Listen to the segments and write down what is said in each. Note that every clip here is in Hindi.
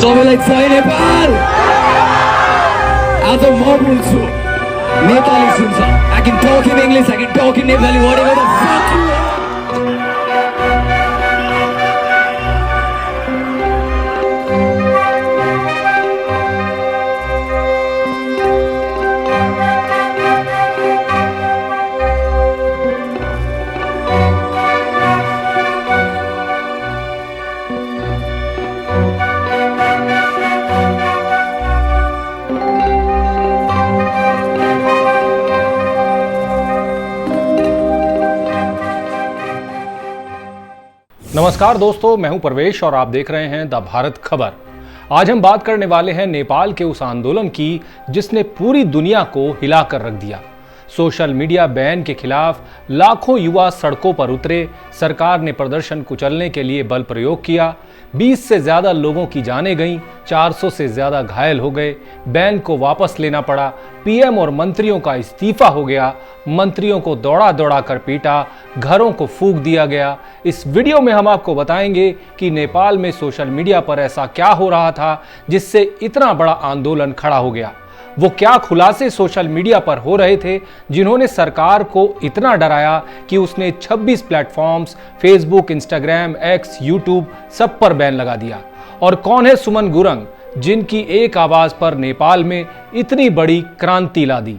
सबैलाई जय नेपाल। आज म बोल्छु, Nepali सुन्छ। I can talk in English, I can talk in Nepali, whatever the fuck you want. नमस्कार दोस्तों, मैं हूं परवेश और आप देख रहे हैं द भारत खबर। आज हम बात करने वाले हैं नेपाल के उस आंदोलन की जिसने पूरी दुनिया को हिला कर रख दिया। सोशल मीडिया बैन के खिलाफ लाखों युवा सड़कों पर उतरे, सरकार ने प्रदर्शन कुचलने के लिए बल प्रयोग किया। 20 से ज्यादा लोगों की जानें गईं, 400 से ज्यादा घायल हो गए। बैन को वापस लेना पड़ा, पीएम और मंत्रियों का इस्तीफा हो गया, मंत्रियों को दौड़ा दौड़ा कर पीटा, घरों को फूंक दिया गया। इस वीडियो में हम आपको बताएंगे कि नेपाल में सोशल मीडिया पर ऐसा क्या हो रहा था जिससे इतना बड़ा आंदोलन खड़ा हो गया। वो क्या खुलासे सोशल मीडिया पर हो रहे थे जिन्होंने सरकार को इतना डराया कि उसने 26 platforms Facebook, Instagram, x, YouTube सब पर बैन लगा दिया। और कौन है सुमन गुरंग जिनकी एक आवाज पर नेपाल में इतनी बड़ी क्रांति ला दी।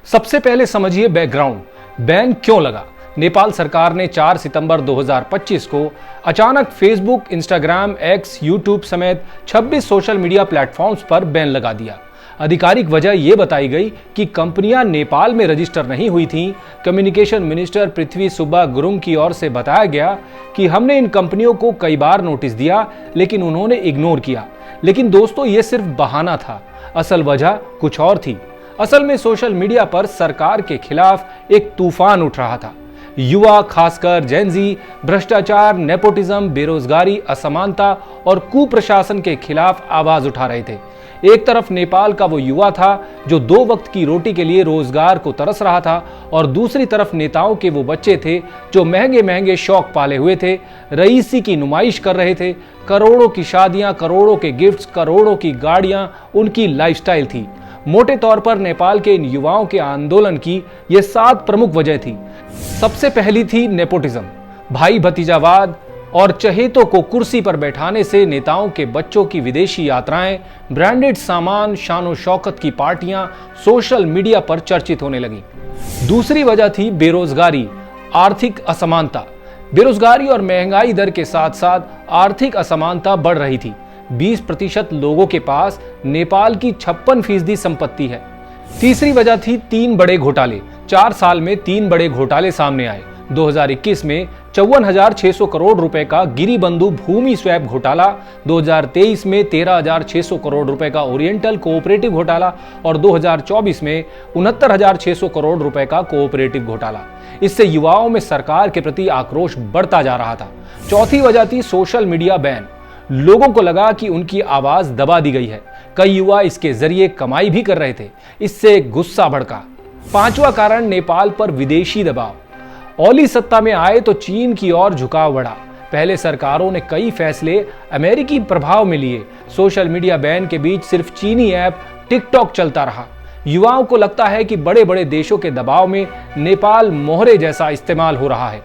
सबसे पहले समझिए बैकग्राउंड, बैन क्यों लगा। नेपाल सरकार ने 4 सितंबर 2025 को अचानक फेसबुक, इंस्टाग्राम, एक्स, यूट्यूब समेत 26 सोशल मीडिया प्लेटफॉर्म्स पर बैन लगा दिया। आधिकारिक वजह यह बताई गई कि कंपनियां नेपाल में रजिस्टर नहीं हुई थीं। कम्युनिकेशन मिनिस्टर पृथ्वी सुब्बा गुरुङ की ओर से बताया गया कि हमने इन कंपनियों को कई बार नोटिस दिया लेकिन उन्होंने इग्नोर किया। लेकिन दोस्तों, ये सिर्फ बहाना था, असल वजह कुछ और थी। असल में सोशल मीडिया पर सरकार के खिलाफ एक तूफान उठ रहा था। युवा, खासकर जेनजी, भ्रष्टाचार, नेपोटिज्म, बेरोजगारी, असमानता और कुप्रशासन के खिलाफ आवाज उठा रहे थे। एक तरफ नेपाल का वो युवा था जो 2 वक्त की रोटी के लिए रोजगार को तरस रहा था और दूसरी तरफ नेताओं के वो बच्चे थे जो महंगे महंगे शौक पाले हुए थे, रईसी की नुमाइश कर रहे थे। करोड़ों की शादियां, करोड़ों के गिफ्ट्स, करोड़ों की गाड़ियां उनकी लाइफस्टाइल थी। मोटे तौर पर नेपाल के इन युवाओं के आंदोलन की ये 7 प्रमुख वजह थी। सबसे पहली थी नेपोटिज्म, भाई भतीजावाद और चहेतों को कुर्सी पर बैठाने से नेताओं के बच्चों की विदेशी यात्राएं, ब्रांडेड सामान, शानो शौकत की पार्टियां सोशल मीडिया पर चर्चित होने लगी। दूसरी वजह थी बेरोजगारी, आर्थिक असमानता। बेरोजगारी और महंगाई दर के साथ साथ आर्थिक असमानता बढ़ रही थी। 20% लोगों के पास नेपाल की 56% संपत्ति है। तीसरी वजह थी 3 बड़े घोटाले। 4 साल में 3 बड़े घोटाले सामने आए। 2021 में 54,600 करोड़ रुपए का गिरिबंधु भूमि स्वैप घोटाला, 2023 में 13,600 करोड़ रुपए का ओरिएंटल कोऑपरेटिव घोटाला और 2024 में 69,600 करोड़ रुपए का कोऑपरेटिव घोटाला। इससे युवाओं में सरकार के प्रति आक्रोश बढ़ता जा रहा था। चौथी वजह थी सोशल मीडिया बैन। लोगों को लगा कि उनकी आवाज दबा दी गई है। कई युवा इसके जरिए कमाई भी कर रहे थे। इससे गुस्सा भड़का। 5वां कारण नेपाल पर विदेशी दबाव। ओली सत्ता में आए तो चीन की ओर झुकाव बढ़ा। पहले सरकारों ने कई फैसले अमेरिकी प्रभाव में लिए। सोशल मीडिया बैन के बीच सिर्फ चीनी ऐप टिकटॉक चलता रहा। युवाओं को लगता है कि बड़े बड़े देशों के दबाव में नेपाल मोहरे जैसा इस्तेमाल हो रहा है।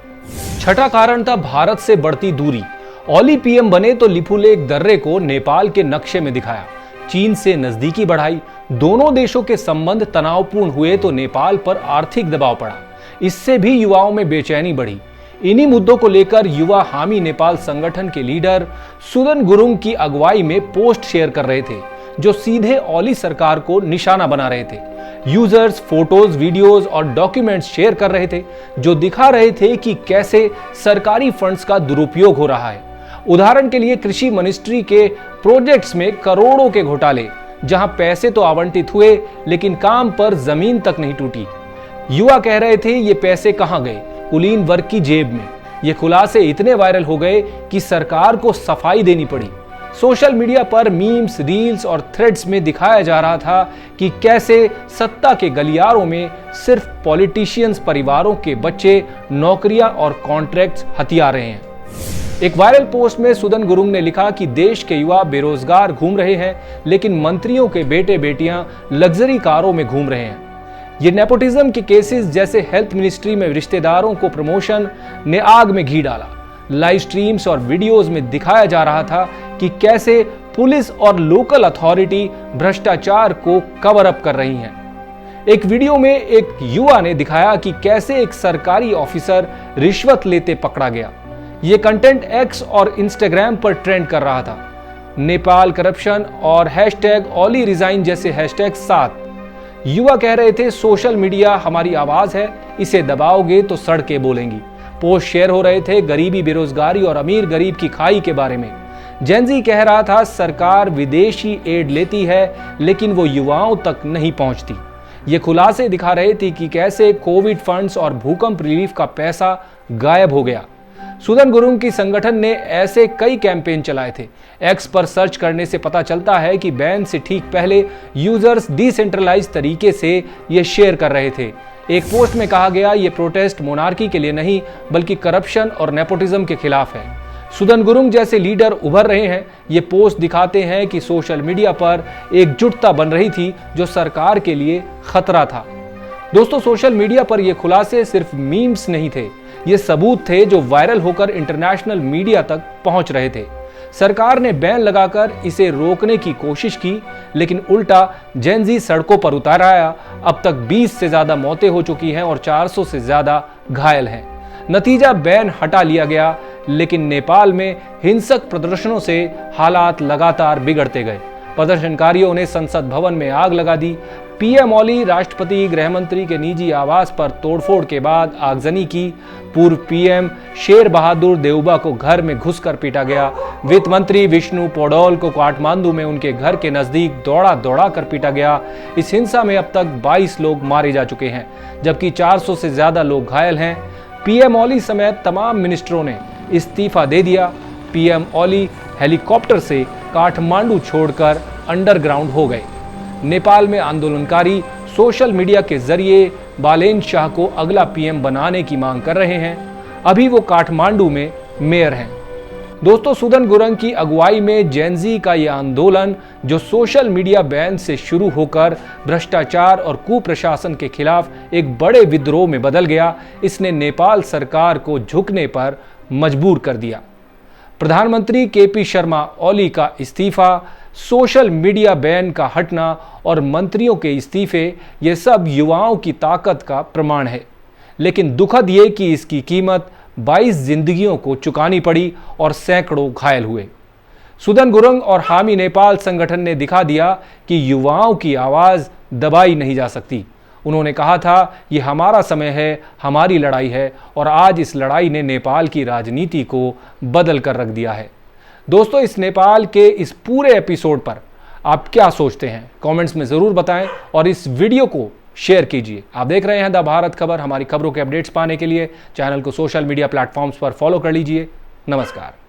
छठा कारण था भारत से बढ़ती दूरी। ओली पीएम बने तो लिपुलेख दर्रे को नेपाल के नक्शे में दिखाया। चीन से नजदीकी बढ़ाई। दोनों देशों के संबंध तनावपूर्ण हुए तो नेपाल पर आर्थिक दबाव पड़ा। इससे भी युवाओं में बेचैनी बढ़ी। इन्हीं मुद्दों को लेकर युवा हामी नेपाल संगठन के लीडर सुदन गुरुङ की अगुवाई में पोस्ट शेयर कर रहे थे जो सीधे ओली सरकार को निशाना बना रहे थे। यूजर्स फोटोज, वीडियोस और डॉक्यूमेंट्स शेयर कर रहे थे जो दिखा रहे थे कि कैसे सरकारी फंड्स का दुरुपयोग हो रहा है। उदाहरण के लिए कृषि मिनिस्ट्री के प्रोजेक्ट्स में करोड़ों के घोटाले, जहां पैसे तो आवंटित हुए लेकिन काम पर जमीन तक नहीं टूटी। युवा कह रहे थे ये पैसे कहां गए, कुलीन वर्ग की जेब में। ये खुलासे इतने वायरल हो गए कि सरकार को सफाई देनी पड़ी। सोशल मीडिया पर मीम्स, रील्स और थ्रेड्स में दिखाया जा रहा था कि कैसे सत्ता के गलियारों में सिर्फ पॉलिटिशियंस परिवारों के बच्चे नौकरियां और कॉन्ट्रैक्ट्स हथिया रहे हैं। एक वायरल पोस्ट में सुदन गुरुंग ने लिखा कि देश के युवा बेरोजगार घूम रहे हैं, लेकिन मंत्रियों के बेटे बेटियां लग्जरी कारों में घूम रहे हैं। ये नेपोटिज्म के केसेस जैसे हेल्थ मिनिस्ट्री में रिश्तेदारों को प्रमोशन ने आग में घी डाला। लाइव स्ट्रीम्स और वीडियोस में दिखाया जा रहा था कि कैसे पुलिस और लोकल अथॉरिटी भ्रष्टाचार को कवर अप कर रही हैं। एक वीडियो में एक युवा ने दिखाया कि कैसे एक सरकारी ऑफिसर रिश्वत लेते पकड़ा गया। यह कंटेंट एक्स और इंस्टाग्राम पर ट्रेंड कर रहा था। नेपाल करप्शन और #ओली रिजाइन जैसे हैशटैग साथ। युवा कह रहे थे सोशल मीडिया हमारी आवाज है, इसे दबाओगे तो सड़कें बोलेंगी। पोस्ट शेयर हो रहे थे गरीबी, बेरोजगारी और अमीर गरीब की खाई के बारे में। जेनजी कह रहा था सरकार विदेशी एड लेती है, लेकिन वो युवाओं तक नहीं पहुंचती। ये खुलासे दिखा रहे थे कि कैसे कोविड फंड्स और भूकंप रिलीफ का पैसा गायब हो गया। सुदन गुरुंग की संगठन ने ऐसे कई कैंपेन चलाए थे। एक्स पर सर्च करने से पता चलता है कि बैन से ठीक पहले यूजर्स डिसेंट्रलाइज तरीके से ये शेयर कर रहे थे। एक पोस्ट में कहा गया ये प्रोटेस्ट मोनार्की के लिए नहीं बल्कि करप्शन और नेपोटिज्म के खिलाफ है। सुदन गुरुंग जैसे लीडर उभर रहे हैं। ये पोस्ट दिखाते हैं कि सोशल मीडिया पर एकजुटता बन रही थी जो सरकार के लिए खतरा था। दोस्तों, सोशल मीडिया पर ये खुलासे सिर्फ मीम्स नहीं थे, ये सबूत थे जो वायरल होकर इंटरनेशनल मीडिया तक पहुंच रहे थे। सरकार ने बैन लगाकर इसे रोकने की कोशिश की, लेकिन उल्टा जेनजी सड़कों पर उतर आया। अब तक 20 से ज्यादा मौतें हो चुकी हैं और 400 से ज्यादा घायल हैं। नतीजा बैन हटा लिया गया, लेकिन नेपाल में हिंसक प्रदर्शनों से हालात लगातार बिगड़ते गए। प्रदर्शनकारियों ने संसद भवन में आग लगा दी। पीएम ओली, राष्ट्रपति, गृहमंत्री के निजी आवास पर तोड़फोड़ के बाद आगजनी की। पूर्व पीएम शेर बहादुर देउबा को घर में घुसकर पीटा गया। वित्त मंत्री विष्णु पौडोल को काठमांडू में उनके घर के नजदीक दौड़ा दौड़ा कर पीटा गया। इस हिंसा में अब तक 22 लोग मारे जा चुके हैं, जबकि 400 से ज्यादा लोग घायल हैं। पीएम ओली समेत तमाम मिनिस्टरों ने इस्तीफा दे दिया। पीएम ओली हेलीकॉप्टर से काठमांडू छोड़कर अंडरग्राउंड हो गए। नेपाल में आंदोलनकारी सोशल मीडिया के जरिए बालेन शाह को अगला पीएम बनाने की मांग कर रहे हैं। अभी वो काठमांडू में मेयर हैं। दोस्तों, सुदन गुरुंग की अगुवाई में जेनजी का यह आंदोलन जो सोशल मीडिया बैन से शुरू होकर भ्रष्टाचार और कुप्रशासन के खिलाफ एक बड़े विद्रोह में बदल गया, इसने नेपाल सरकार को झुकने पर मजबूर कर दिया। प्रधानमंत्री केपी शर्मा ओली का इस्तीफा, सोशल मीडिया बैन का हटना और मंत्रियों के इस्तीफे, ये सब युवाओं की ताकत का प्रमाण है। लेकिन दुखद ये कि इसकी कीमत 22 जिंदगियों को चुकानी पड़ी और सैकड़ों घायल हुए। सुदन गुरुंग और हामी नेपाल संगठन ने दिखा दिया कि युवाओं की आवाज दबाई नहीं जा सकती। उन्होंने कहा था ये हमारा समय है, हमारी लड़ाई है, और आज इस लड़ाई ने नेपाल की राजनीति को बदल कर रख दिया है। दोस्तों, इस नेपाल के इस पूरे एपिसोड पर आप क्या सोचते हैं? कमेंट्स में ज़रूर बताएं और इस वीडियो को शेयर कीजिए। आप देख रहे हैं द भारत खबर। हमारी खबरों के अपडेट्स पाने के लिए चैनल को सोशल मीडिया प्लेटफॉर्म्स पर फॉलो कर लीजिए। नमस्कार।